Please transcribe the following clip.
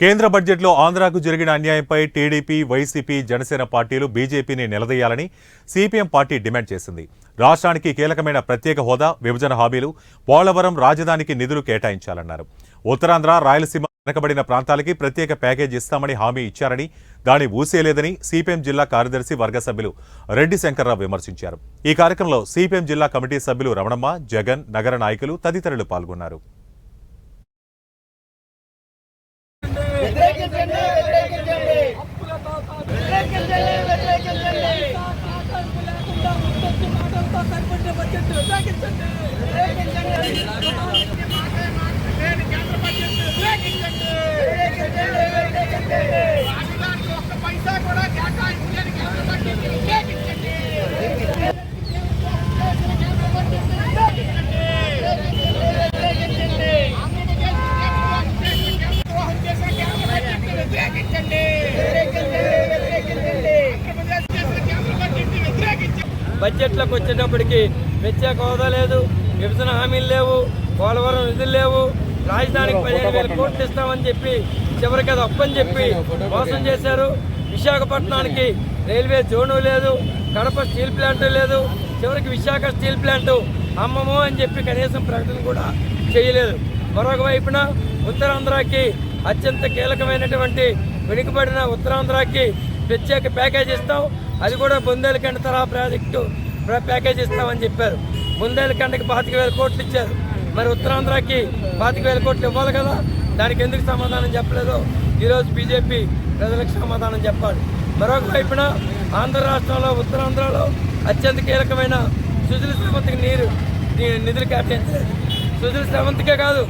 కేంద్ర బడ్జెట్లో ఆంధ్రాకు జరిగిన అన్యాయంపై టీడీపీ, వైసీపీ, జనసేన పార్టీలు బీజేపీని నిలదీయాలని సిపిఎం పార్టీ డిమాండ్ చేసింది. రాష్ట్రానికి కీలకమైన ప్రత్యేక హోదా, విభజన హామీలు, పోలవరం రాజధానికి నిధులు కేటాయించాలన్నారు. ఉత్తరాంధ్ర, రాయలసీమ వెనకబడిన ప్రాంతాలకి ప్రత్యేక ప్యాకేజీ ఇస్తామని హామీ ఇచ్చారని, దాని ఊసేలేదని సిపిఎం జిల్లా కార్యదర్శి వర్గ సభ్యులు రెడ్డి శంకర్రావు విమర్శించారు. ఈ కార్యక్రమంలో సిపిఎం జిల్లా కమిటీ సభ్యులు రమణమ్మ, జగన్, నగర నాయకులు తదితరులు పాల్గొన్నారు. బడ్జెట్లోకి వచ్చేటప్పటికి ప్రత్యేక హోదా లేదు, విభజన హామీలు లేవు, పోలవరం నిధులు లేవు, రాజధానికి 15,000 కోట్లు ఇస్తామని చెప్పి చివరికి అది అప్పని చెప్పి మోసం చేశారు. విశాఖపట్నానికి రైల్వే జోను లేదు, కడప స్టీల్ ప్లాంట్ లేదు, చివరికి విశాఖ స్టీల్ ప్లాంట్ అమ్మము అని చెప్పి కనీసం ప్రకటన కూడా చేయలేదు. మరొక వైపున ఉత్తరాంధ్రకి అత్యంత కీలకమైనటువంటి వెనుకబడిన ఉత్తరాంధ్రకి ప్రత్యేక ప్యాకేజ్ ఇస్తాం, అది కూడా బుందేలఖండ్ తరహా ప్రాజెక్టు ప్యాకేజ్ ఇస్తామని చెప్పారు. బుందేలఖండ్కి 25,000 కోట్లు ఇచ్చారు, మరి ఉత్తరాంధ్రకి 25,000 కోట్లు ఇవ్వాలి కదా, దానికి ఎందుకు సమాధానం చెప్పలేదో ఈరోజు బీజేపీ ప్రజలకు సమాధానం చెప్పాలి. మరొక వైపున ఆంధ్ర రాష్ట్రంలో ఉత్తరాంధ్రలో అత్యంత కీలకమైన సుజల శ్రవంతికి నిధులు కేటాయించలేదు. సుజల శ్రవంతికే కాదు,